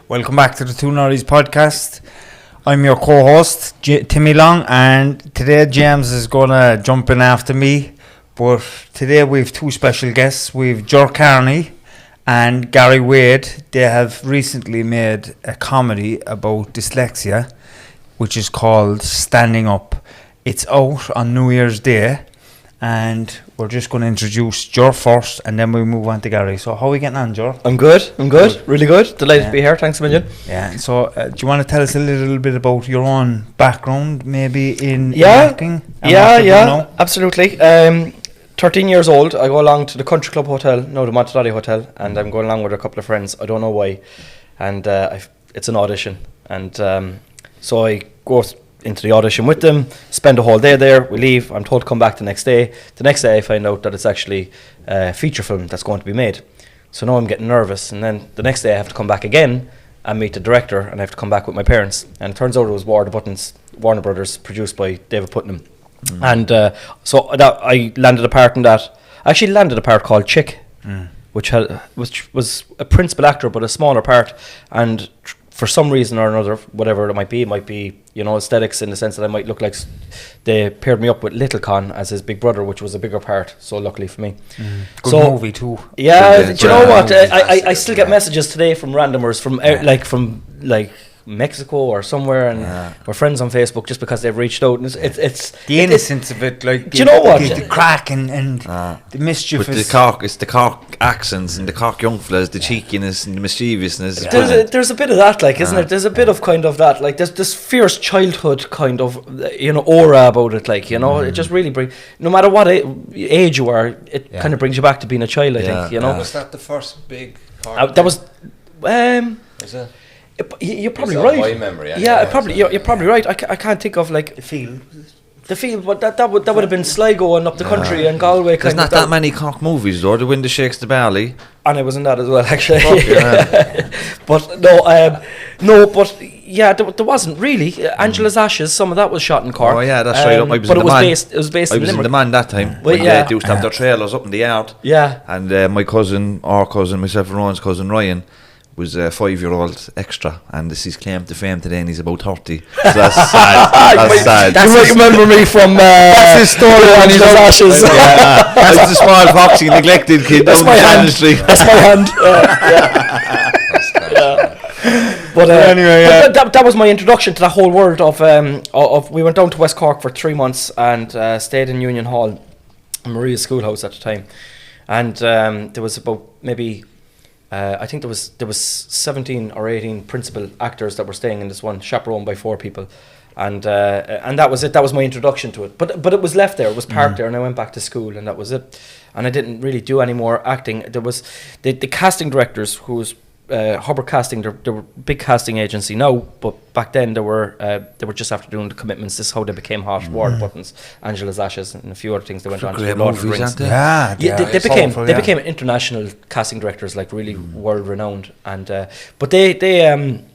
Welcome back to the Two Norries podcast. I'm your co-host, Timmy Long, and today James is going to jump in after me. But today we have two special guests. We have Ger Kearney and Gary Wade. They have recently made a comedy about dyslexia, which is called Standing Up. It's out on New Year's Day, and we're just going to introduce Ger first, and then we move on to Gary. So how are we getting on, Ger? I'm good, really good. Delighted to be here, thanks a million. Yeah, so do you want to tell us a little bit about your own background, maybe in acting? Yeah, absolutely. 13 years old, I go along to the Country Club Hotel, no, the Montalati Hotel, and I'm going along with a couple of friends, I don't know why, and it's an audition, and so I go into the audition with them, spend a whole day there, we leave, I'm told to come back the next day. The next day I find out that it's actually a feature film that's going to be made. So now I'm getting nervous, and then the next day I have to come back again and meet the director, and I have to come back with my parents. And it turns out it was Warner Brothers, produced by David Putnam. And so that I landed a part in that. I actually landed a part called Chick, which was a principal actor but a smaller part, and for some reason or another, whatever it might be, you know, aesthetics, in the sense that I might look like, they paired me up with Little Con as his big brother, which was a bigger part, so luckily for me. Good movie too. Yeah, do you know what? I still get messages today from randomers from Mexico or somewhere, and we're friends on Facebook just because they've reached out, and it's the innocence of it, like, do you know what? The crack and the mischief. But it's the Cork accents and the Cork young fellas, the cheekiness and the mischievousness. There's a bit of that, like, isn't it? There's a bit of kind of that, like, there's this fierce childhood kind of, you know, aura about it, like, you know, it just really brings, no matter what age you are, it kind of brings you back to being a child, I think, you know. Was that the first big Cork that was, was it? You're probably It's right. my memory. You're probably right. I can't think of, like, the field, but that would have been Sligo and up the country and Galway. There's not that many Cork movies though. The Wind Shakes the Barley, and I was in that as well, actually. But but yeah, there wasn't really. Angela's Ashes. Some of that was shot in Cork. Oh yeah, that's right. It was based in Limerick. in the Man that time. When they used to have their trailers up in the yard. Yeah. And my cousin, myself and Rowan's cousin Ryan, was a 5-year-old extra, and this is his claim to fame today, and he's about 30. So that's sad. That's sad. You might remember me from that's his story on his Ashes. I was the small, foxy, neglected kid. That's my hand. That's my hand. But anyway, that was my introduction to the whole world of. We went down to West Cork for 3 months and stayed in Union Hall, Maria's schoolhouse at the time, and there was about maybe. I think there was 17 or 18 principal actors that were staying in this one, chaperoned by 4 people, and that was it. That was my introduction to it. But it was left there. It was parked there, and I went back to school, and that was it. And I didn't really do any more acting. There was the casting directors, who was Hubbard Casting. They were a big casting agency now, but back then they were just after doing the Commitments. This is how they became hot. Ward Buttons, Angela's Ashes, and a few other things. They went on to do Lord of the Rings. They became international casting directors, like really world renowned. And but they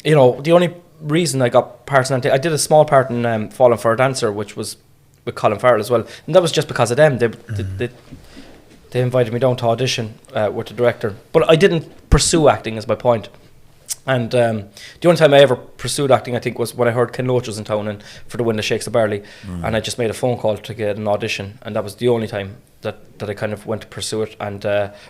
you know, the only reason I got parts in I did a small part in Falling for a Dancer, which was with Colin Farrell as well, and that was just because of them. They invited me down to audition with the director, but I didn't pursue acting, is my point. And the only time I ever pursued acting, I think, was when I heard Ken Loach was in town and for The Wind That Shakes the Barley, and I just made a phone call to get an audition, and that was the only time that I kind of went to pursue it. And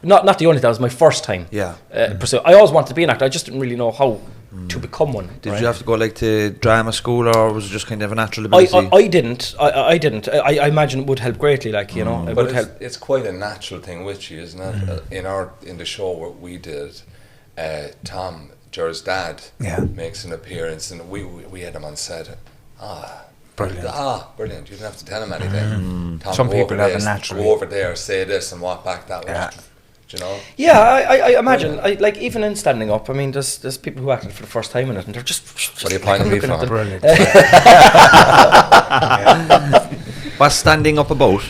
not the only time, that was my first time. Pursue it. I always wanted to be an actor. I just didn't really know how to become one. Did you have to go like to drama school, or was it just kind of a natural ability? I didn't. I imagine it would help greatly, like, you know. It but would help. It's quite a natural thing with you, isn't it? In the show what we did, Tom, Ger's dad, makes an appearance, and we had him on set. Brilliant. You didn't have to tell him anything. Tom, some people have a natural. Go over there, say this, and walk back that way. You know? Yeah, I imagine. Like, even in Standing Up, I mean, there's people who acted for the first time in it, and they're just what are you pointing me for? Brilliant. What's Standing Up about?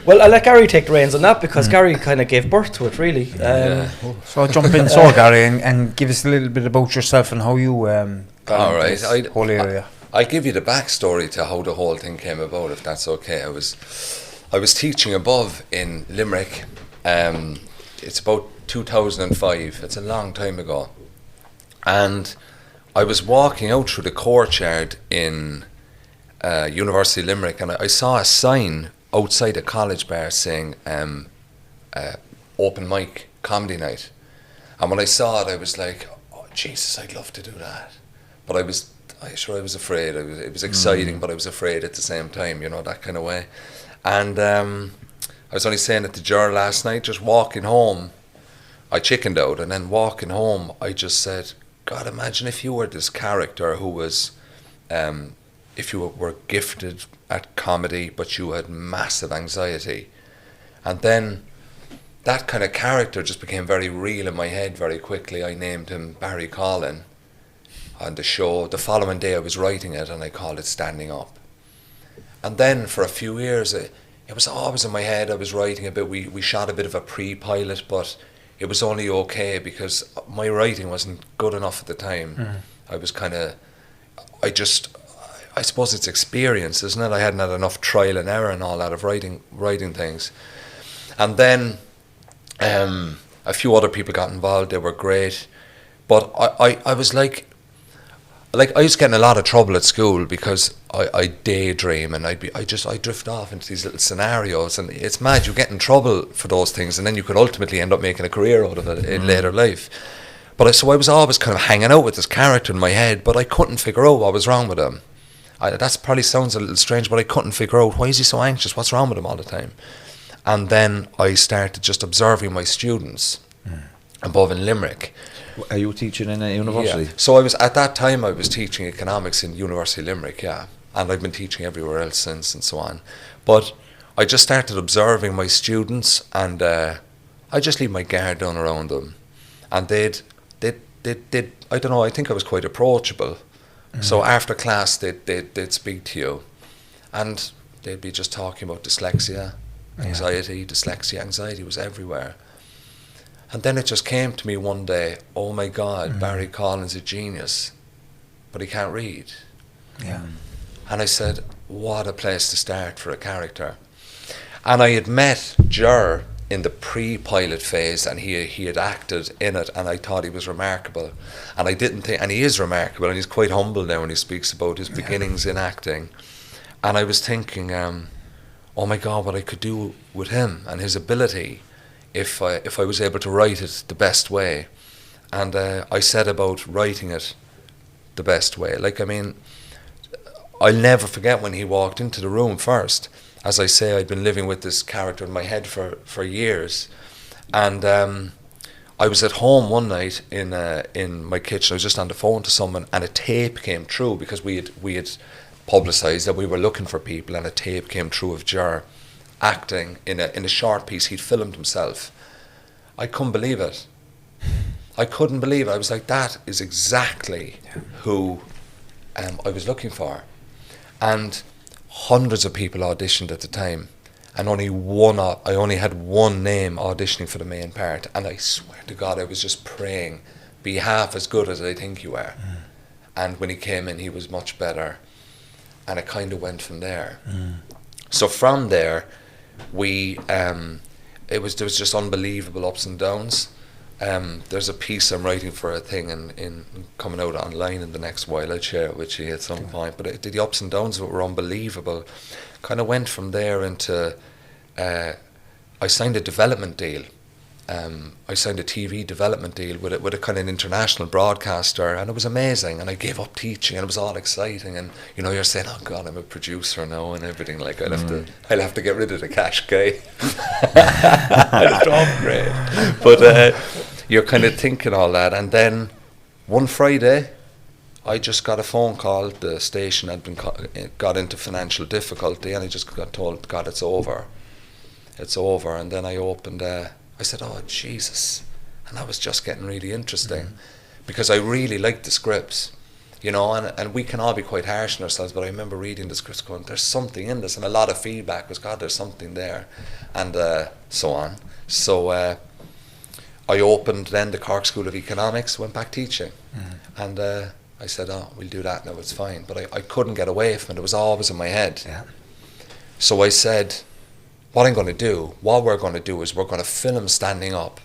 Well, I let Gary take the reins on that, because Gary kind of gave birth to it, really. So jump in, Gary, and give us a little bit about yourself and how you got into this whole area. I'll give you the backstory to how the whole thing came about, if that's okay. I was teaching above in Limerick. It's about 2005. It's a long time ago. And I was walking out through the courtyard in University Limerick, and I saw a sign outside a college bar saying open mic comedy night. And when I saw it, I was like, oh Jesus, I'd love to do that. But I was afraid. It was exciting, but I was afraid at the same time, you know, that kind of way. And I was only saying it to Ger last night, just walking home, I chickened out, and then walking home, I just said, God, imagine if you were this character who was, if you were gifted at comedy, but you had massive anxiety. And then that kind of character just became very real in my head very quickly. I named him Barry Collin on the show. The following day I was writing it, and I called it Standing Up. And then for a few years, it was always in my head. I was writing a bit. We shot a bit of a pre-pilot, but it was only okay because my writing wasn't good enough at the time. I was kind of, I suppose it's experience, isn't it? I hadn't had enough trial and error and all that of writing things. And then a few other people got involved. They were great. But I was like I used to get in a lot of trouble at school because I daydream, and I drift off into these little scenarios, and it's mad. You get in trouble for those things, and then you could ultimately end up making a career out of it in later life. But so I was always kind of hanging out with this character in my head, but I couldn't figure out what was wrong with him. That probably sounds a little strange, but I couldn't figure out, why is he so anxious? What's wrong with him all the time? And then I started just observing my students above in Limerick. Are you teaching in a university? Yeah. So at that time I was teaching economics in University Limerick, yeah. And I've been teaching everywhere else since and so on. But I just started observing my students, and I just leave my guard down around them. And they'd I don't know, I think I was quite approachable. So after class they'd speak to you, and they'd be just talking about dyslexia, anxiety. Dyslexia, anxiety was everywhere. And then it just came to me one day, oh my God, Barry Collin's a genius, but he can't read. Yeah. And I said, what a place to start for a character. And I had met Ger in the pre-pilot phase, and he had acted in it, and I thought he was remarkable. And I didn't think, and he is remarkable, and he's quite humble now when he speaks about his beginnings in acting. And I was thinking, oh my God, what I could do with him and his ability if I was able to write it the best way. And I set about writing it the best way. Like, I mean, I'll never forget when he walked into the room first. As I say, I'd been living with this character in my head for years. And I was at home one night in my kitchen. I was just on the phone to someone, and a tape came through, because we had publicised that we were looking for people, and a tape came through of Ger acting in a short piece he'd filmed himself. I couldn't believe it. I couldn't believe it. I was like, that is exactly who I was looking for. And hundreds of people auditioned at the time, and I only had one name auditioning for the main part, and I swear to God, I was just praying, be half as good as I think you are. And when he came in, he was much better, and it kind of went from there. So from there, there was just unbelievable ups and downs. There's a piece I'm writing for a thing in coming out online in the next while. I'll share it with you at some point. But the ups and downs of it were unbelievable. Kind of went from there into, I signed a development deal. I signed a TV development deal with a kind of international broadcaster, and it was amazing. And I gave up teaching, and it was all exciting. And you know, you're saying, "Oh God, I'm a producer now and everything." Like I'll have to get rid of the cash guy. I'll have to upgrade. But you're kind of thinking all that, and then one Friday, I just got a phone call. The station had got into financial difficulty, and I just got told, "God, it's over. It's over." And then I opened. I said, "Oh Jesus," and that was just getting really interesting, because I really liked the scripts, you know, and we can all be quite harsh on ourselves, but I remember reading the scripts going, there's something in this, and a lot of feedback was, God, there's something there, and so on. So I opened then the Cork School of Economics, went back teaching, and I said, "Oh, we'll do that now, it's fine," but I couldn't get away from it. It was always in my head. So I said, what we're going to do is we're going to film Standing Up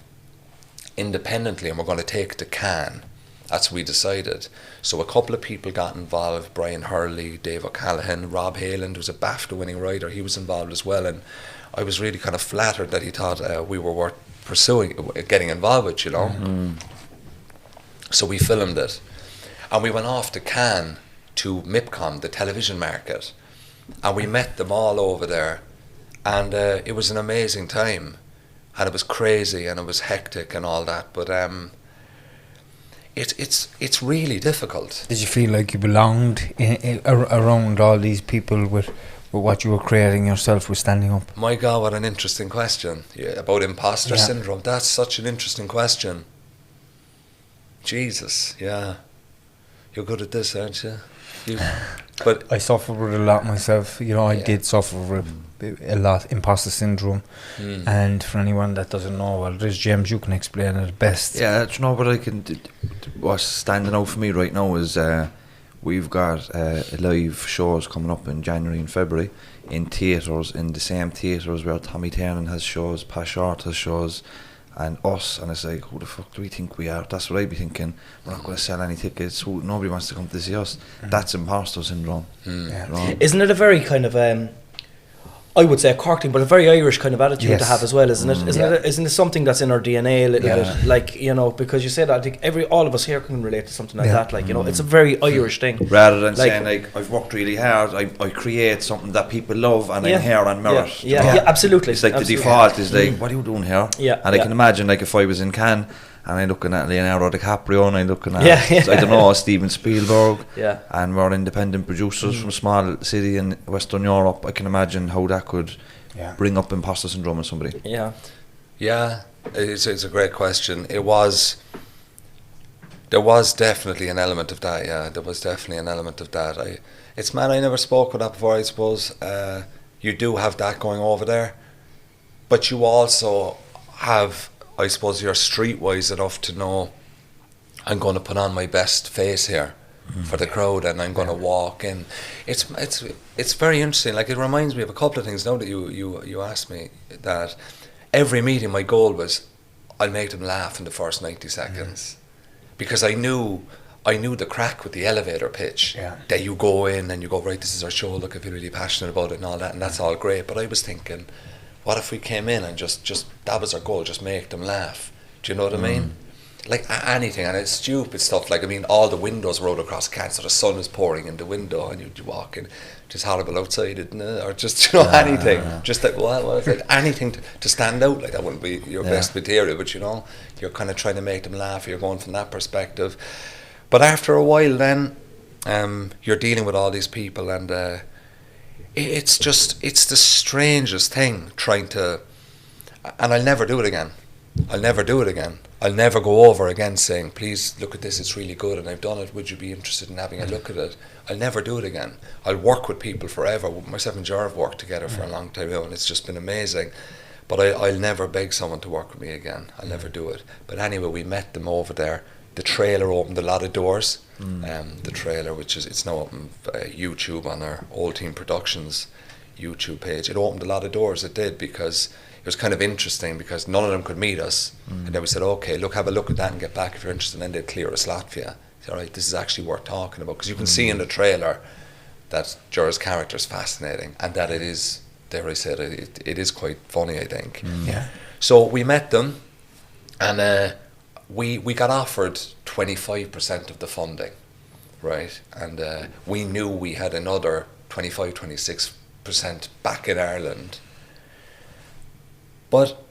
independently, and we're going to take it to Cannes, That's what we decided. So a couple of people got involved, Brian Hurley, Dave O'Callaghan, Rob Hayland, who's a BAFTA winning writer, he was involved as well, and I was really kind of flattered that he thought we were worth pursuing, getting involved with, you know. Mm. So we filmed it, and we went off to Cannes to MIPCOM, the television market, and we met them all over there, and it was an amazing time, and it was crazy and it was hectic and all that, but it's really difficult. Did you feel like you belonged around all these people with what you were creating yourself, with standing up? My God, what an interesting question. Yeah, about imposter Yeah. syndrome. That's such an interesting question. Jesus, yeah. You're good at this, aren't you? But I suffered with a lot myself. You know, I Yeah. did suffer with a lot, imposter syndrome. And for anyone that doesn't know, well, there's James, you can explain it best. Yeah, do you know what I can what's standing out for me right now is we've got live shows coming up in January and February in theatres, in the same theatres where Tommy Tiernan has shows, Pat Short has shows, and us, and it's like, who the fuck do we think we are? That's what I'd be thinking. We're not going to sell any tickets. Nobody wants to come to see us. That's imposter syndrome. Yeah. You know? Isn't it a very kind of I would say a Cork thing, but a very Irish kind of attitude Yes. to have as well, isn't it? Isn't it something that's in our DNA a little Yeah. bit? Like, you know, because you say that, I think all of us here can relate to something like Yeah. that. Like, you know, it's a very Irish thing. Rather than Like- saying like, I've worked really hard, I create something that people love and Yeah. I'm here on merit. Yeah, yeah, yeah, absolutely. It's like Absolutely. the default is like, what are you doing here? Yeah, And I yeah. can imagine like if I was in Cannes and I'm looking at Leonardo DiCaprio and I'm looking at, Yeah, yeah. I don't know, Steven Spielberg, Yeah. and we're independent producers from small city in Western Europe, I can imagine how that could bring up imposter syndrome in somebody. Yeah. yeah, it's a great question. There was definitely an element of that. Yeah, there was definitely an element of that. I never spoke of that before. I suppose you do have that going over there, but you also have, I suppose, you're streetwise enough to know I'm going to put on my best face here for the crowd, and I'm going to walk in. It's very interesting. Like, it reminds me of a couple of things now that you asked me. That every meeting, my goal was I'll make them laugh in the first 90 seconds, because I knew the crack with the elevator pitch. Yeah. That you go in and you go, right, this is our show. Look, I feel really passionate about it and all that, and that's all great. But I was thinking, what if we came in and just that was our goal, just make them laugh? Do you know what I mean? Like anything, and it's stupid stuff. Like, I mean, all the windows were out across Cannes, so the sun is pouring in the window, and you walk in, just horrible outside, isn't it? Or just, you know, anything, just like, like anything to stand out. Like, that wouldn't be your best material, but you know, you're kind of trying to make them laugh. You're going from that perspective, but after a while, then you're dealing with all these people, and it's the strangest thing trying to, and I'll never do it again. I'll never go over again saying, please look at this, it's really good and I've done it, would you be interested in having a look at it? I'll never do it again. I'll work with people forever. Myself and Ger have worked together for a long time now, and it's just been amazing. But I'll never beg someone to work with me again. I'll never do it. But anyway, we met them over there. The trailer opened a lot of doors. The trailer, which is, it's now up on YouTube on our Old Team Productions YouTube page. It opened a lot of doors, it did, because it was kind of interesting, because none of them could meet us, and then we said, okay, look, have a look at that and get back if you're interested, and then they'd clear a slot for you. All right, this is actually worth talking about, because you can see in the trailer that Ger's character is fascinating, and that it is, dare I say it is quite funny, I think. Yeah. So we met them, and we got offered 25% of the funding, right? And we knew we had another 26% back in Ireland. But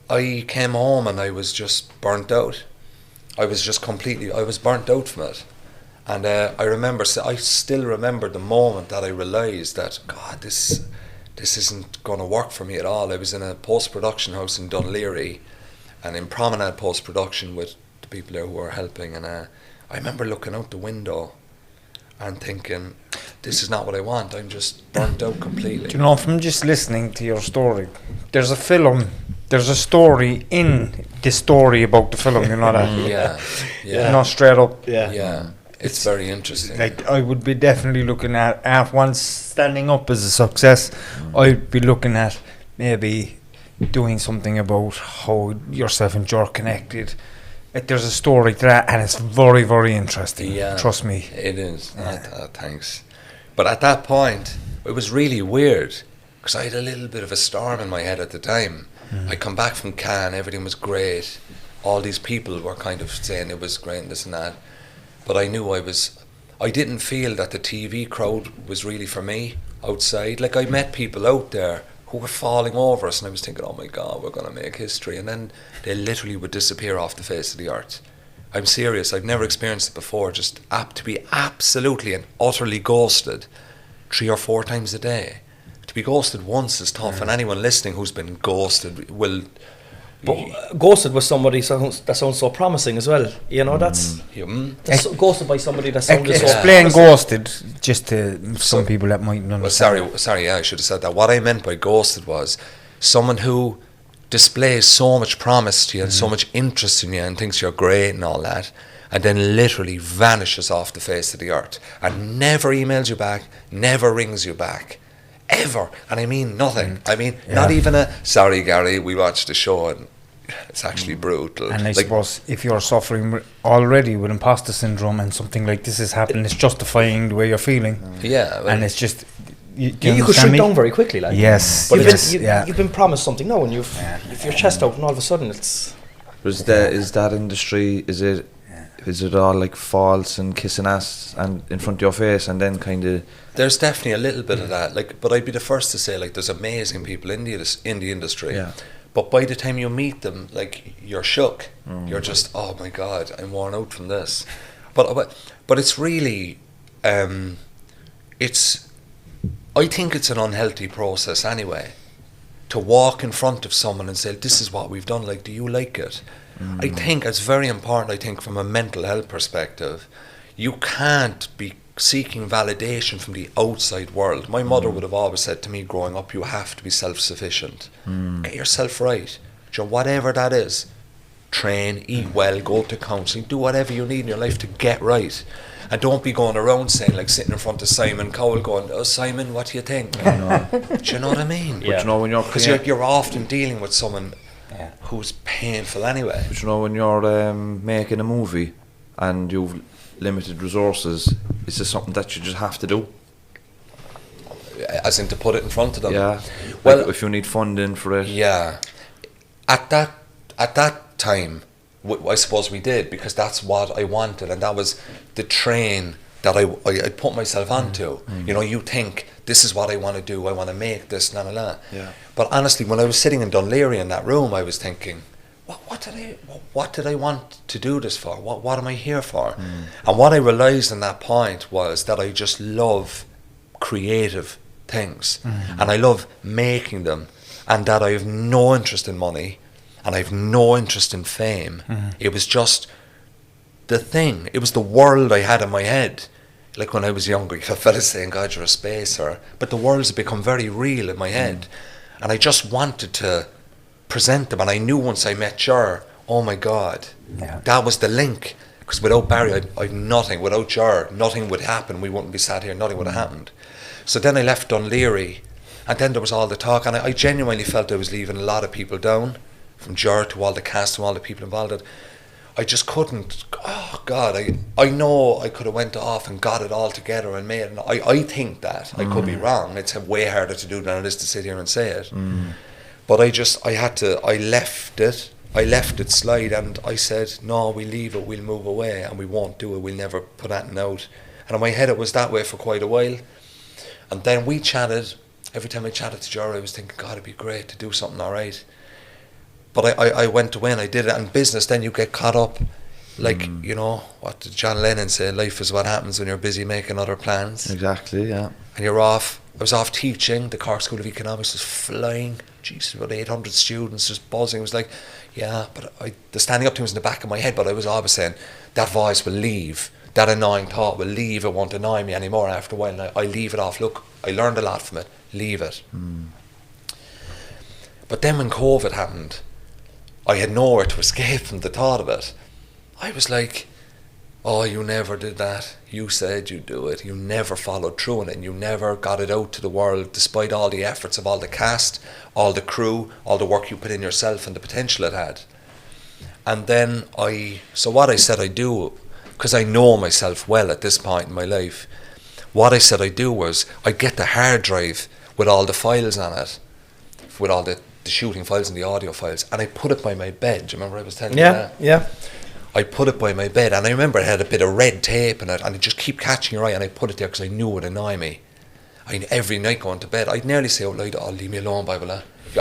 I came home and I was just burnt out. I was burnt out from it. And I still remember the moment that I realised that, God, this isn't going to work for me at all. I was in a post-production house in Dunleary, and in Promenade post-production with the people there who were helping, and I remember looking out the window and thinking, this is not what I want. I'm just burnt out completely. Do you know, from just listening to your story, there's a story in the story about the film, you know that? Yeah. You know, straight up. Yeah. It's very interesting. Like, I would be definitely looking at once standing up as a success, I'd be looking at maybe doing something about how yourself and Ger connected, there's a story to that, and it's very, very interesting. Yeah, Trust me. it is. Thanks. But at that point, it was really weird because I had a little bit of a storm in my head at the time. I come back from Cannes, everything was great. All these people were kind of saying it was great and this and that. But I knew I didn't feel that the TV crowd was really for me outside. Like, I met people out there who were falling over us, and I was thinking, oh my God, we're going to make history. And then they literally would disappear off the face of the earth. I'm serious, I've never experienced it before, just apt to be absolutely and utterly ghosted 3 or 4 times a day. To be ghosted once is tough, and anyone listening who's been ghosted will... But ghosted with somebody that sounds so promising as well. You know, that's ghosted by somebody that sounded so Explain promising. ghosted, just to some people that might not understand. Well, sorry, yeah, I should have said that. What I meant by ghosted was someone who displays so much promise to you and so much interest in you and thinks you're great and all that, and then literally vanishes off the face of the earth and never emails you back, never rings you back, ever. And I mean nothing. I mean, not even a, sorry Gary, we watched the show and it's actually brutal. And I suppose if you're suffering already with imposter syndrome and something like this is happening, it's justifying the way you're feeling. Yeah. Well, and it's just... You could shrink down very quickly, like. Yes. But you've been promised something now, and you've your chest out, and all of a sudden it's... Is that industry, is it all like false and kissing ass and in front of your face and then kind of... There's definitely a little bit of that, like, but I'd be the first to say, like, there's amazing people in the industry. Yeah. But by the time you meet them, like, you're shook. You're just, oh my God, I'm worn out from this. But it's really, I think it's an unhealthy process anyway. To walk in front of someone and say, this is what we've done, like, do you like it? I think it's very important, I think, from a mental health perspective. You can't be seeking validation from the outside world. My mother would have always said to me growing up, you have to be self-sufficient. Get yourself right. So whatever that is, train, eat well, go to counselling, do whatever you need in your life to get right. And don't be going around saying, like, sitting in front of Simon Cowell going, oh Simon, what do you think? Do you know what I mean? But you know, when because you're often dealing with someone who's painful anyway. But you know, when you're making a movie and you've limited resources, it's just something that you just have to do. As in to put it in front of them. Yeah. Well, like if you need funding for it. Yeah. At that time, I suppose we did, because that's what I wanted, and that was the train that I put myself onto. You know, you think, this is what I want to do, I want to make this, la la la. Yeah. But honestly, when I was sitting in Dunleary in that room, I was thinking, what did I want to do this for? What am I here for? And what I realised in that point was that I just love creative things, and I love making them, and that I have no interest in money, and I have no interest in fame. It was just the thing. It was the world I had in my head. Like when I was younger, you felt saying, God, you're a spacer. But the worlds have become very real in my head. And I just wanted to present them. And I knew once I met Ger, oh my God, that was the link. Because without Barry, I'd nothing. Without Ger, nothing would happen. We wouldn't be sat here. Nothing would have happened. So then I left Dunleary. And then there was all the talk. And I genuinely felt I was leaving a lot of people down. From Ger to all the cast and all the people involved. I just couldn't. Oh God, I know I could have went off and got it all together and made it. I think that. I could be wrong. It's way harder to do than it is to sit here and say it. But I left it slide, and I said, no, we leave it, we'll move away, and we won't do it, we'll never put anything out. And in my head it was that way for quite a while. And then we chatted. Every time I chatted to Ger, I was thinking, God, it'd be great to do something alright. But I went away and I did it. And business, then you get caught up. Like, you know, what did John Lennon say? Life is what happens when you're busy making other plans. Exactly, yeah. And you're off. I was off teaching. The Cork School of Economics was flying. Jesus, about 800 students just buzzing. It was like, yeah, but the standing up to was in the back of my head. But I was always saying, that voice will leave. That annoying thought will leave. It won't annoy me anymore after a while. And I leave it off. Look, I learned a lot from it. Leave it. But then when COVID happened, I had nowhere to escape from the thought of it. I was like, oh, you never did that. You said you'd do it. You never followed through on it, and you never got it out to the world, despite all the efforts of all the cast, all the crew, all the work you put in yourself and the potential it had. And then what I said I'd do, because I know myself well at this point in my life, what I said I'd do was I'd get the hard drive with all the files on it, with all the shooting files and the audio files, and I put it by my bed. Do you remember I was telling you that? Yeah. I put it by my bed, and I remember it had a bit of red tape in it, and it just keep catching your eye, and I put it there because I knew it would annoy me. Every night going to bed, I'd nearly say out loud, "Oh, leave me alone, Bible."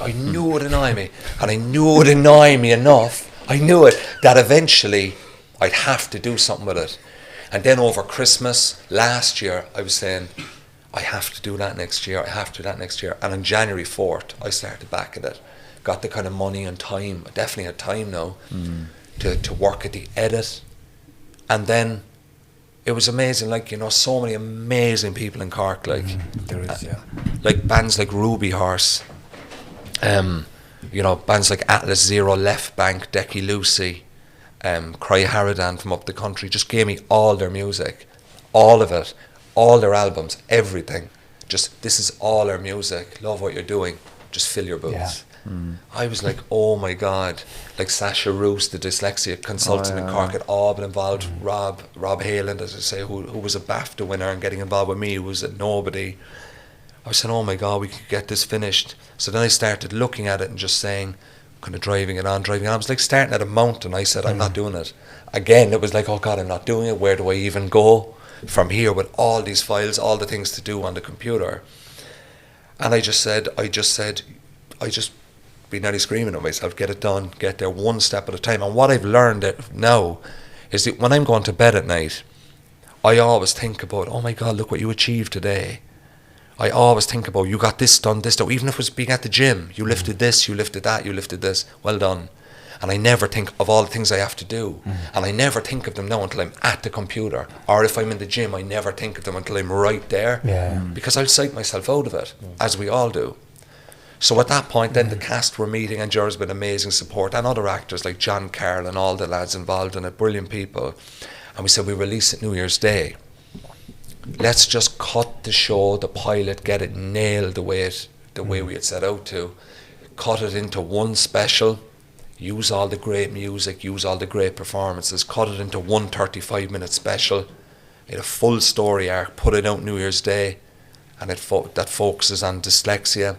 I knew it would annoy me, and I knew it would annoy me enough. I knew it, that eventually I'd have to do something with it. And then over Christmas last year, I was saying, I have to do that next year, I have to do that next year. And on January 4th, I started back at it. Got the kind of money and time, I definitely had time now, to work at the edit. And then it was amazing, like, you know, so many amazing people in Cork, like, there is, like bands like Ruby Horse, you know, bands like Atlas Zero, Left Bank, Decky Lucy, Cry Haradan from up the country, just gave me all their music, all of it, all their albums, everything. Just, this is all our music, love what you're doing, just fill your boots. I was like, oh my God, like Sasha Roos, the dyslexia consultant in Cork, had all been involved. Rob Hayland, as I say, who was a BAFTA winner and getting involved with me, who was a nobody. I was saying, oh my God, we could get this finished. So then I started looking at it and just saying, kind of driving it on. I was like starting at a mountain. I said, I'm not doing it. Again, it was like, oh God, I'm not doing it. Where do I even go from here with all these files, all the things to do on the computer? And I just be nearly screaming at myself, get it done, get there one step at a time. And what I've learned now is that when I'm going to bed at night, I always think about, oh my God, look what you achieved today. I always think about, you got this done, even if it was being at the gym, you lifted this, you lifted that, you lifted this, well done. And I never think of all the things I have to do. And I never think of them now until I'm at the computer. Or if I'm in the gym, I never think of them until I'm right there. Because I'll psych myself out of it, as we all do. So at that point, then the cast were meeting, and Ger's been amazing support, and other actors like John Carroll and all the lads involved in it, brilliant people. And we said, we release it New Year's Day. Let's just cut the show, the pilot, get it nailed the way we had set out to. Cut it into one special, use all the great music, use all the great performances, cut it into one 35-minute special, in a full story arc, put it out New Year's Day, and that focuses on dyslexia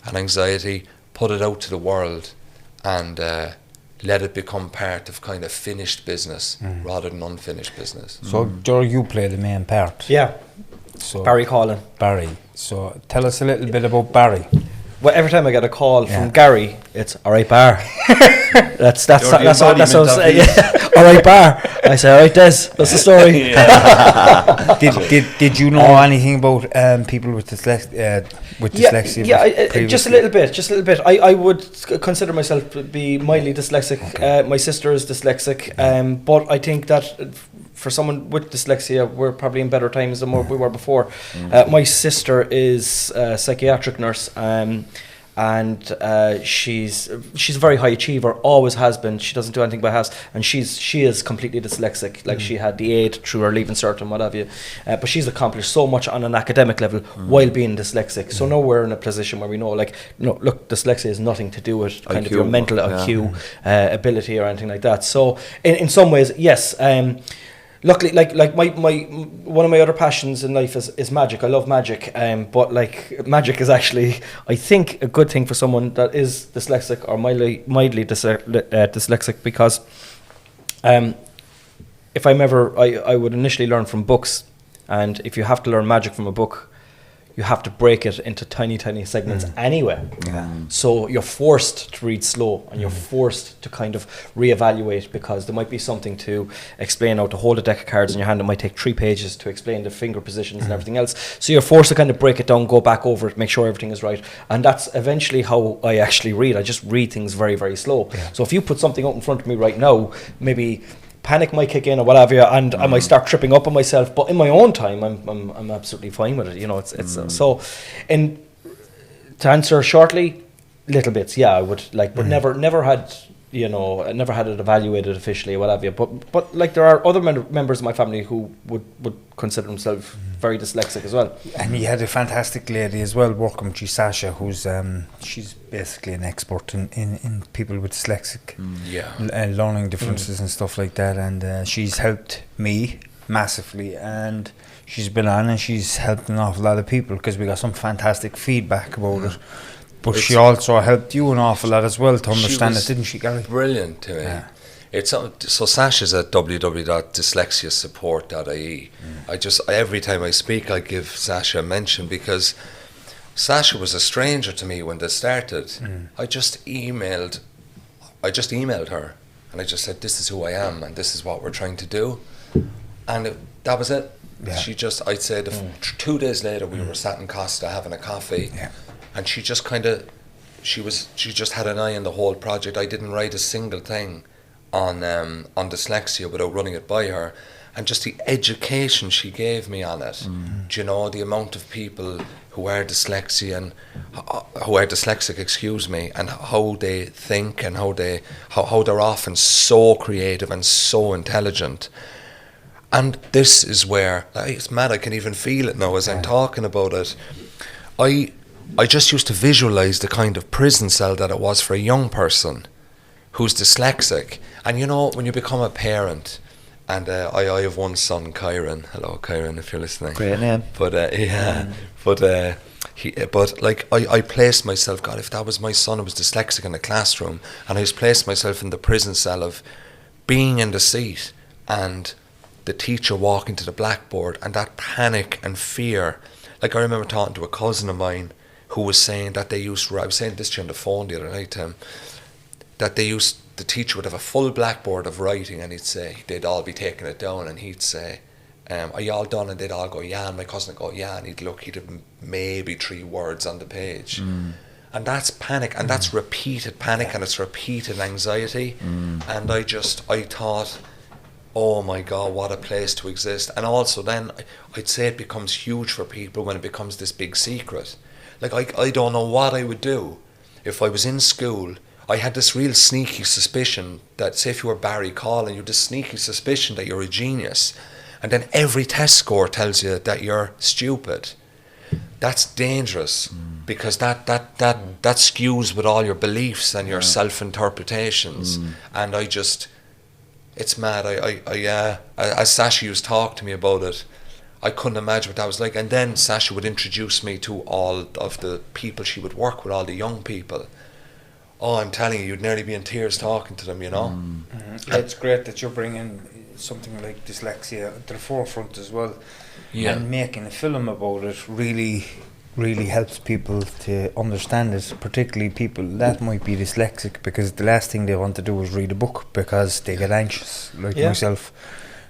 and anxiety, put it out to the world, and let it become part of kind of finished business rather than unfinished business. So, Ger, you play the main part. Yeah. So Barry calling. Barry. So tell us a little bit about Barry. Well, every time I get a call from Gary, it's all right, Bar. that's all right, Bar. I say, all right, Des. That's the story. Did you know anything about people with dyslexia? Just a little bit. I would consider myself to be mildly dyslexic. Okay. My sister is dyslexic, but I think that for someone with dyslexia, we're probably in better times than we were before. My sister is a psychiatric nurse, and she's a very high achiever, always has been. She doesn't do anything by halves, and she is completely dyslexic. Like she had the 8 through her leaving cert and what have you, but she's accomplished so much on an academic level while being dyslexic. So now we're in a position where we know, like, no, look, dyslexia has nothing to do with kind of your mental IQ, ability or anything like that. So in some ways, yes. Luckily, like my one of my other passions in life is magic. I love magic, but like magic is actually, I think, a good thing for someone that is dyslexic or mildly dyslexic, because if I'm ever, I would initially learn from books, and if you have to learn magic from a book, you have to break it into tiny segments anyway. So you're forced to read slow, and you're forced to kind of reevaluate, because there might be something to explain. Out to hold a deck of cards in your hand, it might take 3 pages to explain the finger positions and everything else. So you're forced to kind of break it down, go back over it, make sure everything is right. And that's eventually how I actually read. I just read things very, very slow. So if you put something out in front of me right now, maybe panic might kick in or whatever, and I might start tripping up on myself. But in my own time, I'm absolutely fine with it. You know, it's so. And to answer shortly, little bits, I would like, but never had, you know, I never had it evaluated officially or what have you. But like there are other members of my family who would consider themselves very dyslexic as well. And he had a fantastic lady as well working with you, Sasha, who's she's basically an expert in people with dyslexic learning differences and stuff like that. And she's helped me massively, and she's been on and she's helped an awful lot of people because we got some fantastic feedback about it. But she also helped you an awful lot as well to understand it, didn't she, Gary? Brilliant to me. Yeah. It's so Sasha's at www.dyslexiasupport.ie. Every time I speak, I give Sasha a mention because Sasha was a stranger to me when they started. I just emailed her and I just said, this is who I am and this is what we're trying to do. And that was it. Yeah. I'd say 2 days later we were sat in Costa having a coffee. Yeah. And she just she just had an eye on the whole project. I didn't write a single thing on dyslexia without running it by her, and just the education she gave me on it. Do you know the amount of people who are dyslexic and how they think and how they're often so creative and so intelligent. And this is where it's mad. I can even feel it now as I'm talking about it. I just used to visualize the kind of prison cell that it was for a young person who's dyslexic. And you know, when you become a parent, and I have one son, Kyron. Hello, Kyron, if you're listening. Great name. But I placed myself, God, if that was my son who was dyslexic in the classroom, and I just placed myself in the prison cell of being in the seat and the teacher walking to the blackboard and that panic and fear. Like I remember talking to a cousin of mine who was saying that I was saying this to you on the phone the other night, that the teacher would have a full blackboard of writing and he'd say, they'd all be taking it down and he'd say, are you all done? And they'd all go, yeah, and my cousin would go, yeah, and he'd have maybe 3 words on the page. And that's panic, and that's repeated panic, and it's repeated anxiety. And I thought, oh my God, what a place to exist. And also then, I'd say it becomes huge for people when it becomes this big secret. Like, I don't know what I would do if I was in school. I had this real sneaky suspicion that, say if you were Barry Collin, you had this sneaky suspicion that you're a genius. And then every test score tells you that you're stupid. That's dangerous because that skews with all your beliefs and your self-interpretations. And it's mad. As Sasha used to talk to me about it, I couldn't imagine what that was like. And then Sasha would introduce me to all of the people she would work with, all the young people. Oh, I'm telling you, you'd nearly be in tears talking to them, you know. It's great that you're bringing something like dyslexia to the forefront as well. Yeah. And making a film about it really helps people to understand it, particularly people that might be dyslexic, because the last thing they want to do is read a book because they get anxious, like myself.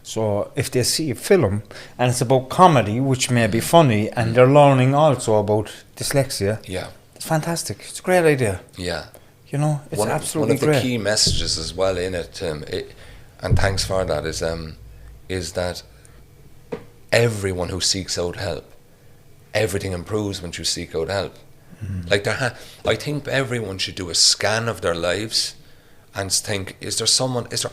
So if they see a film and it's about comedy, which may be funny, and they're learning also about dyslexia, it's fantastic. It's a great idea. Yeah. You know, it's absolutely great. One of the key messages as well in it, and thanks for that, is that everyone who seeks out help, everything improves when you seek out help. Like I think everyone should do a scan of their lives and think, is there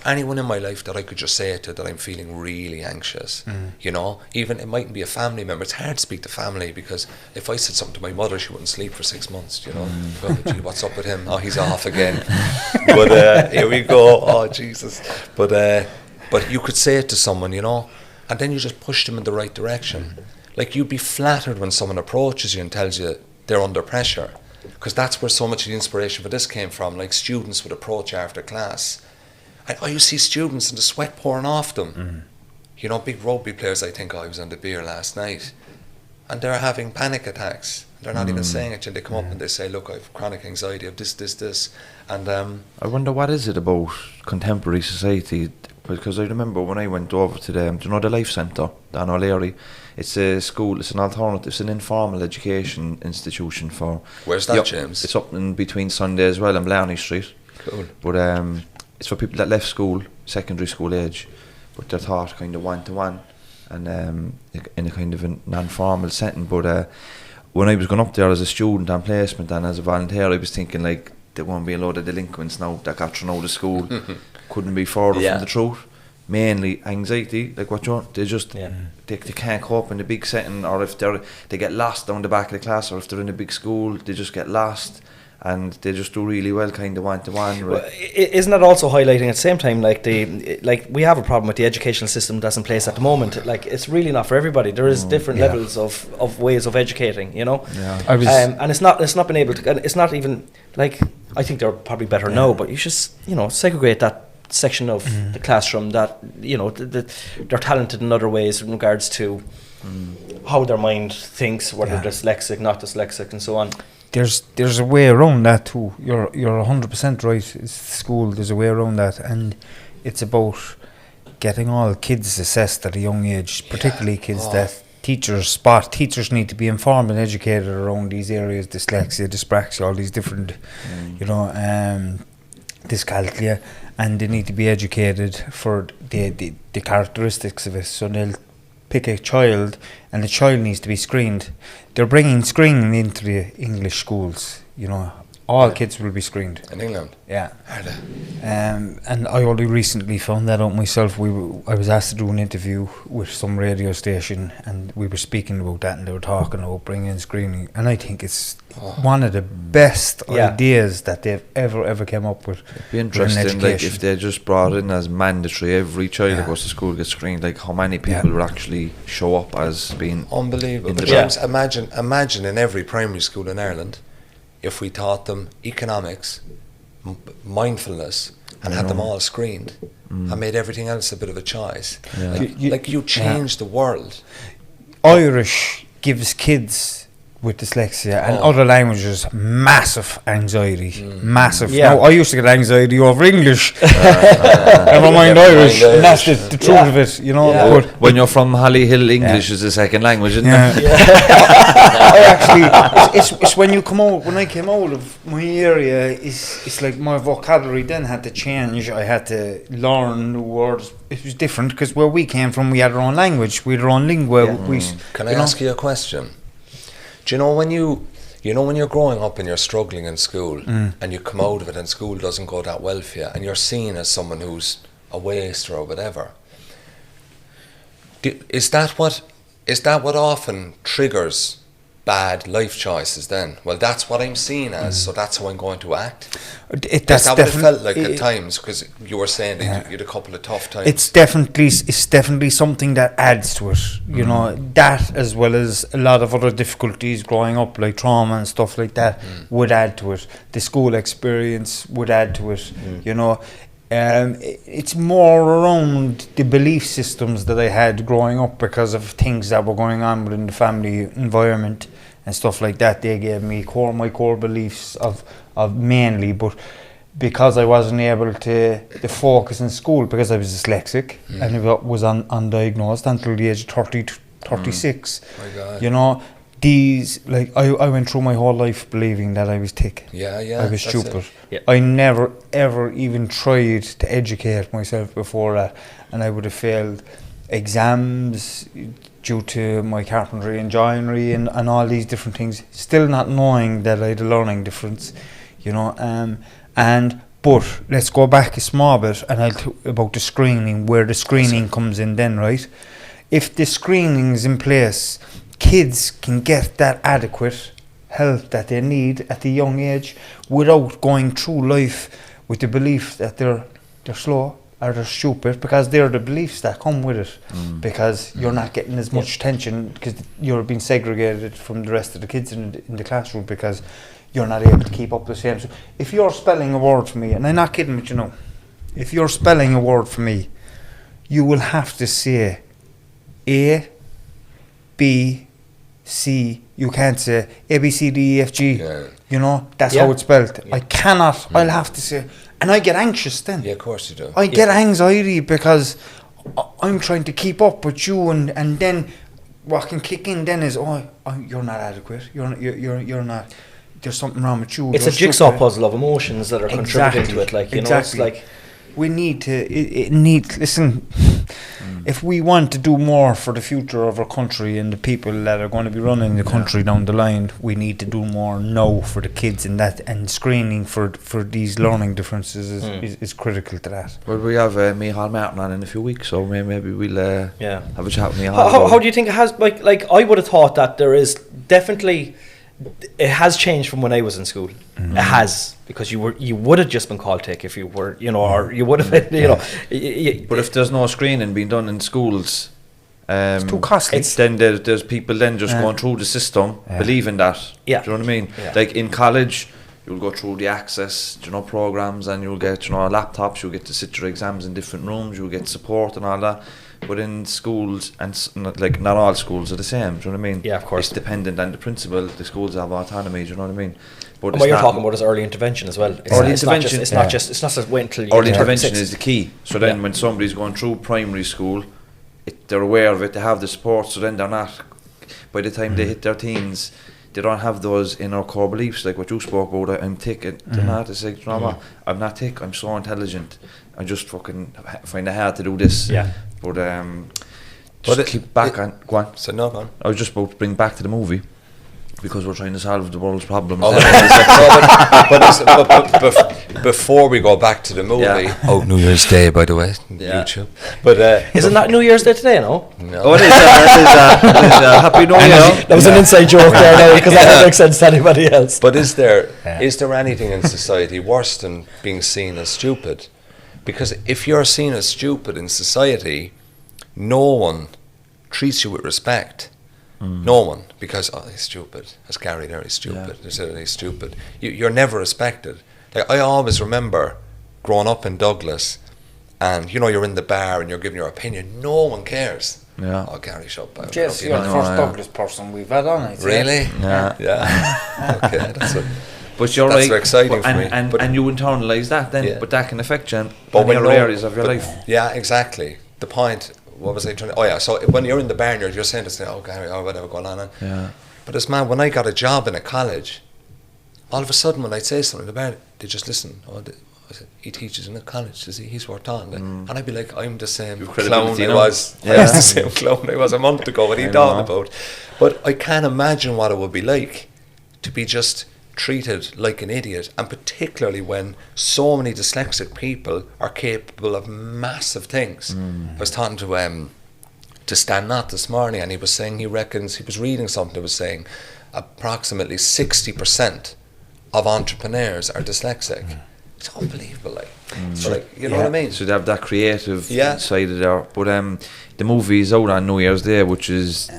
anyone in my life that I could just say to that I'm feeling really anxious? You know, even it mightn't be a family member. It's hard to speak to family because if I said something to my mother, she wouldn't sleep for 6 months, you know. Oh, gee, what's up with him? Oh, he's off again. But here we go. Oh, Jesus. But you could say it to someone, you know, and then you just push them in the right direction. Like, you'd be flattered when someone approaches you and tells you they're under pressure. Because that's where so much of the inspiration for this came from. Like, students would approach after class, and you see students and the sweat pouring off them. You know, big rugby players, I think, I was on the beer last night, and they're having panic attacks. They're not even saying it, and they come up and they say, look, I have chronic anxiety of this. And I wonder what is it about contemporary society, because I remember when I went over to the Life Centre down O'Leary. It's a school, it's an alternative, it's an informal education institution for... Where's that, James? It's up in between Sunday as well on Blarney Street. Cool. But it's for people that left school, secondary school age, but they're taught kind of one-to-one and in a kind of a non-formal setting. But when I was going up there as a student on placement and as a volunteer, I was thinking, like, there won't be a load of delinquents now that got thrown out of school. Couldn't be further from the truth. Mainly anxiety, like what you they just they can't cope in the big setting, or if they get lost down the back of the class, or if they're in a big school, they just get lost. And they just do really well, kind of one-to-one. Well, isn't that also highlighting at the same time, like we have a problem with the educational system that's in place at the moment. Like, it's really not for everybody. There is different levels of ways of educating, you know. Yeah. And it's not been able to. And it's not even like, I think they're probably better now, but you just segregate that section of the classroom that they're talented in other ways in regards to how their mind thinks, whether dyslexic, not dyslexic, and so on. There's a way around that too. You're 100% right. It's school. There's a way around that, and it's about getting all kids assessed at a young age, particularly kids that teachers spot. Teachers need to be informed and educated around these areas: dyslexia, dyspraxia, all these different, dyscalculia, and they need to be educated for the characteristics of it. So they'll pick a child, and the child needs to be screened. They're bringing screening into the English schools. All kids will be screened in England. Yeah. And I only recently found that out myself. I was asked to do an interview with some radio station, and we were speaking about that, and they were talking about bringing in screening, and I think it's one of the best ideas that they've ever came up with. It'd be interesting, like, if they just brought in as mandatory, every child that goes to school gets screened, like how many people would actually show up as being unbelievable. But James, imagine in every primary school in Ireland, if we taught them economics, mindfulness, and had them all screened, and made everything else a bit of a choice. You change the world. Irish gives kids with dyslexia and other languages massive anxiety. Massive. Now, I used to get anxiety over English. Never mind Irish. And that's the truth of it, But when you're from Hollyhill, English is a second language, isn't it? I actually, it's when I came out of my area, it's like my vocabulary then had to change. I had to learn new words. It was different because where we came from, we had our own language, we had our own lingua. Can I ask you a question? Do you know when you're growing up and you're struggling in school and you come out of it and school doesn't go that well for you and you're seen as someone who's a waster or whatever? Is that what often triggers bad life choices then? Well, that's what I'm seen as, so that's how I'm going to act. That's what it felt like at times, because you were saying that you had a couple of tough times. It's definitely something that adds to it. That, as well as a lot of other difficulties growing up, like trauma and stuff like that, would add to it. The school experience would add to it. It's more around the belief systems that I had growing up because of things that were going on within the family environment and stuff like that. They gave me my core beliefs of mainly, but because I wasn't able to focus in school because I was dyslexic and I was undiagnosed until the age of 30 to 36. My God. These, like, I went through my whole life believing that I was thick. I was stupid. I never ever even tried to educate myself before that, and I would have failed exams due to my carpentry and joinery and all these different things, still not knowing that I had a learning difference, but let's go back a small bit, and I'll talk about the screening, where the screening comes in then, right? If the screening's in place, kids can get that adequate help that they need at a young age without going through life with the belief that they're slow or they're stupid, because they're the beliefs that come with it, because you're not getting as much attention because you're being segregated from the rest of the kids in the classroom because you're not able to keep up the same. So if you're spelling a word for me, and I'm not kidding with if you're spelling a word for me, you will have to say A, B, C. You can't say A, B, C, D, E, F, G. That's how it's spelled. I cannot. I'll have to say, and I get anxious then. Yeah, of course you do. I get anxiety because I'm trying to keep up with you, and then what can kick in then is, you're not adequate. You're not. There's something wrong with you. It's a jigsaw puzzle of emotions that are contributing to it. It's like we need to. Listen. if we want to do more for the future of our country and the people that are going to be running the country down the line, we need to do more now for the kids, and that, and screening for these learning differences is critical to that. Well, we have Michal Martin on in a few weeks, so maybe we'll have a chat with Michal. How do you think it has, like I would have thought that there is definitely, it has changed from when I was in school. It has, because you would have just been called tick if you were, or you would have been, But if there's no screening being done in schools, it's too costly. Then there's people then just going through the system, believing that. Yeah. Do you know what I mean? Yeah. Like in college, you'll go through the access, programs, and you'll get, laptops. You'll get to sit your exams in different rooms. You'll get support and all that. But in schools, and not all schools are the same. Do you know what I mean? Yeah, of course. It's dependent on the principal. The schools have autonomy. Do you know what I mean? But and what you're talking about is early intervention as well. It's not just wait until you early get to intervention 6. is the key. So then when somebody's going through primary school, they're aware of it, they have the support, so then they're not, by the time they hit their teens, they don't have those inner core beliefs like what you spoke about. I'm thick, they're not. It's like, I'm not thick, I'm so intelligent, I just fucking find it hard to do this. But keep back on. Go on. So no, go on. I was just about to bring back to the movie, because we're trying to solve the world's problems. But before we go back to the movie, New Year's Day, by the way, YouTube. But Isn't that New Year's Day today? No. Oh, it is. Happy New Year. That was an inside joke there, now, because that doesn't make sense to anybody else. But is there anything in society worse than being seen as stupid? Because if you're seen as stupid in society, no one treats you with respect. No one, because he's stupid. As Gary there, he's stupid. He's stupid. You're never respected. Like, I always remember growing up in Douglas, and you're in the bar and you're giving your opinion. No one cares. Yeah. Oh, Gary, shut up. Yes, you're the first Douglas person we've had on. Really? Yeah. Okay, that's what. But you're that's right. exciting for me. And you internalise that then, but that can affect you in when other areas of your life. Yeah, exactly. The point. What was I trying to? Oh yeah. So when you're in the bar, you're saying to say, "Oh, Gary, or whatever going on." But it's mad. When I got a job in a college, all of a sudden when I'd say something in the bar, they just listen. I said, he teaches in a college. Does he? He's worked on. And I'd be like, I'm the same clown I was. I was the same clown I was a month ago. What he thought about. But I can't imagine what it would be like to be just treated like an idiot, and particularly when so many dyslexic people are capable of massive things. I was talking to Stan Knott this morning, and he was saying he reckons, he was reading something that was saying approximately 60% of entrepreneurs are dyslexic. It's unbelievable, like. So, like, you know what I mean? So they have that creative side of there. But the movie is out on New Year's Day, which is,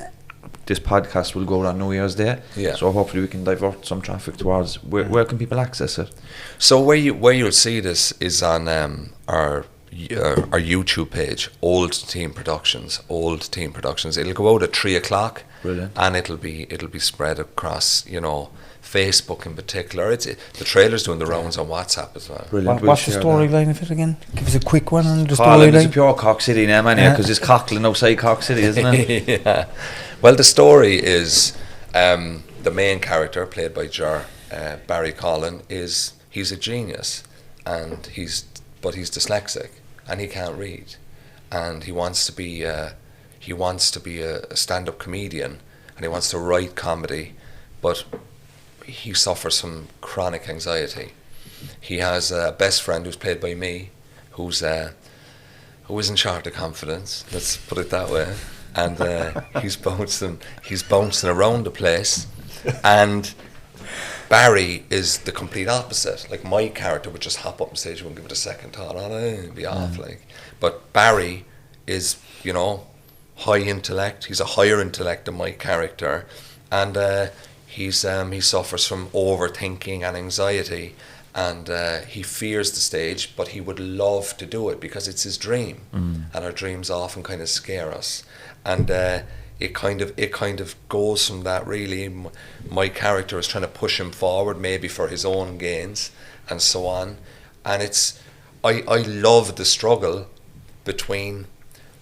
this podcast will go on New Year's Day. Yeah. So hopefully we can divert some traffic towards where can people access it? So where you'll see this is on our YouTube page, Old Team Productions. It'll go out at 3:00. Brilliant. And it'll be spread across, Facebook in particular. The trailer's doing the rounds on WhatsApp as well. Brilliant. What's the storyline of it again? Give us a quick one on the Colin, it's a storyline. pure Cork City now, man, because it's Cockland outside Cork City, isn't it? Yeah. Well, the story is the main character, played by Ger, Barry Collin, he's a genius, and he's dyslexic, and he can't read, and he wants to be a stand-up comedian, and he wants to write comedy, but he suffers from chronic anxiety. He has a best friend who's played by me, who isn't short of confidence. Let's put it that way. And he's bouncing around the place, and Barry is the complete opposite. Like, my character would just hop up on stage and give it a second thought on it, and be off, like. But Barry is, high intellect. He's a higher intellect than my character, and he suffers from overthinking and anxiety, and he fears the stage, but he would love to do it because it's his dream, and our dreams often kind of scare us. And it kind of goes from that, really. My character is trying to push him forward, maybe for his own gains, and so on. And I love the struggle between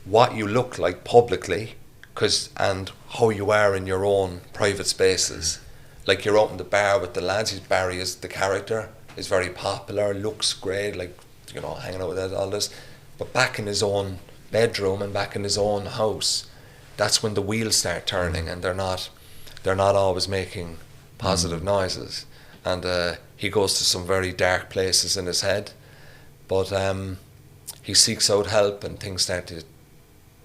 what you look like publicly, and how you are in your own private spaces. Like, you're out in the bar with the lads. Barry is the character, is very popular, looks great, like, hanging out with all this. But back in his own bedroom and back in his own house, that's when the wheels start turning, and they're not always making positive noises. And he goes to some very dark places in his head, but he seeks out help, and things start to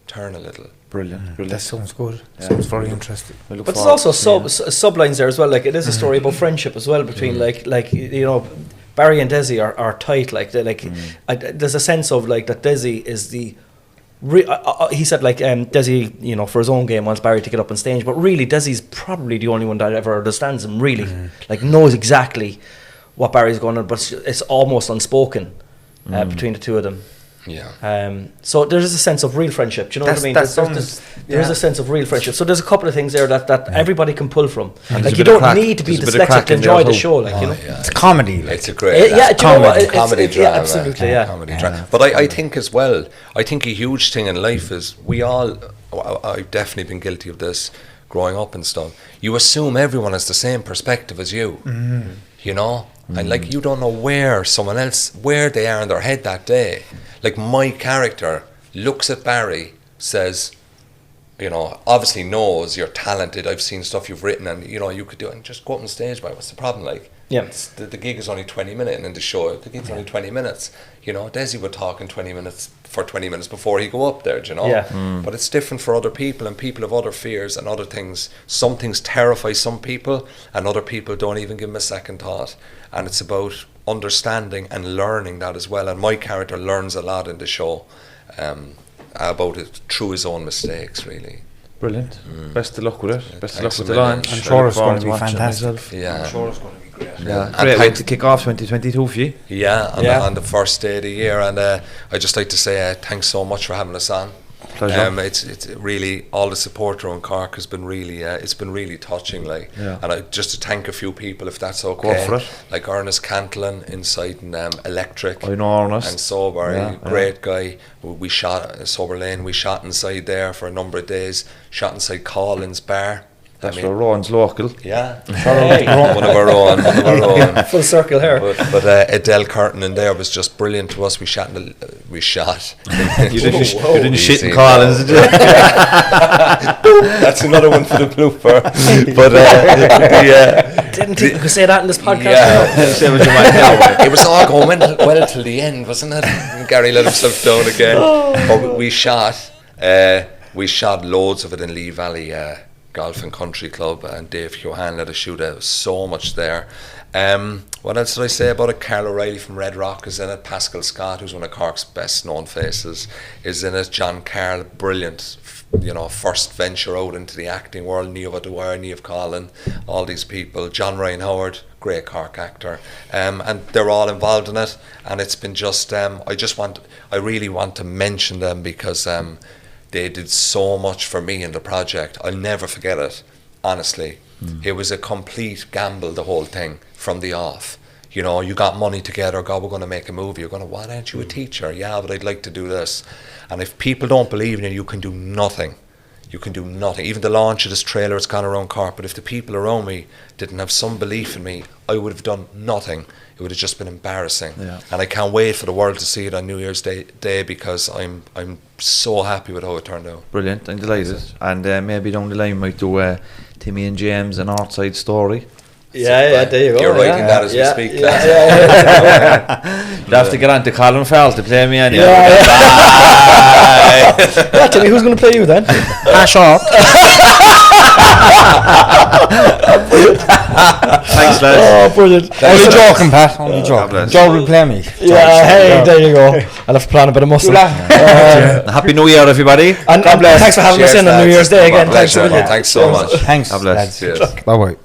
turn a little. Brilliant. That sounds good. Sounds very interesting. But there's also sublines there as well. Like, it is a story about friendship as well between like you know, Barry and Desi are tight. Like there's a sense of like that Desi is the. He said like Desi, you know, for his own game wants Barry to get up on stage, but really Desi's probably the only one that ever understands him. Really, like knows exactly what Barry's going on, but it's almost unspoken between the two of them. Yeah. So there is a sense of real friendship. Do you know what I mean? There is a sense of real friendship. So there's a couple of things there that everybody can pull from. And like, you don't need to be dyslexic to enjoy the show. Like, you know, it's comedy. Like. It's a great comedy drama. Yeah, absolutely. Yeah. Comedy drama. But I think as well, I think a huge thing in life is I've definitely been guilty of this growing up and stuff. You assume everyone has the same perspective as you. You know, and like, you don't know where they are in their head that day. Like, my character looks at Barry, says, you know, obviously knows you're talented, I've seen stuff you've written, and you know, you could do it, and just go up on stage, but what's the problem? Like, yeah, the gig is only 20 minutes, and in the show the gig's only 20 minutes. You know, Desi would talk in 20 minutes before he go up there, do you know? Yeah. But it's different for other people, and people have other fears and other things. Some things terrify some people, and other people don't even give them a second thought. And it's about understanding and learning that as well. And my character learns a lot in the show about it through his own mistakes, really. Brilliant. Best of luck with it. Best of luck with the million. line. I'm sure it's going to be fantastic. Yeah. I'm sure it's going to be great. Yeah. Great way to kick off 2022 for you. Yeah, on the first day of the year. And I'd just like to say thanks so much for having us on. Pleasure. It's really, all the support around Cork has been really it's been really touching, like. And just to thank a few people, if that's okay. Go for it. Like Ernest Cantillon inside in Electric. I know Ernest. And Sober, great guy. We shot Sober Lane. We shot inside there for a number of days. Shot inside Collins Bar. That's where Rowan's local. Yeah, one of our own. Full circle here. But Ger Kearney in there was just brilliant to us. We shot. You didn't shit in Collins, did you? That's another one for the blooper. But didn't think we could say that in this podcast. Yeah. It was all going well till the end, wasn't it? And Gary let himself down again. But we shot loads of it in Lee Valley Golf and Country Club, and Dave Johan let us shoot out so much there. What else did I say about it? Carl O'Reilly from Red Rock is in it. Pascal Scott, who's one of Cork's best known faces, is in it. John Carl, brilliant, you know, first venture out into the acting world. Niamh Dwyer, Niamh Collin, all these people. John Ryan Howard, great Cork actor, and they're all involved in it. And it's been just I really want to mention them because they did so much for me in the project. I'll never forget it, honestly. It was a complete gamble, the whole thing, from the off. You know, you got money together, God, we're going to make a movie. You're going to, why aren't you a teacher? Yeah, but I'd like to do this. And if people don't believe in you, you can do nothing. You can do nothing. Even the launch of this trailer, it's gone around Cork, but if the people around me didn't have some belief in me, I would have done nothing. It would have just been embarrassing. Yeah. And I can't wait for the world to see it on New Year's Day because I'm so happy with how it turned out. Brilliant, I'm delighted. And maybe down the line we might do Timmy and James, an Artside story. Yeah, there you go. You're writing that as we speak. You have to get on to Colin Farrell to play me anyway. Yeah, Timmy, who's going to play you then? Ash up. Thanks, lads. Oh, brilliant. Only joking, Pat. Only joking. Joe will play me. Yeah, hey, there you go. I'll have to plan a bit of muscle. Happy New Year, everybody. And God bless. Thanks for having us in on New Year's Day again. Thanks so much. Thanks, lads. Cheers. Bye-bye.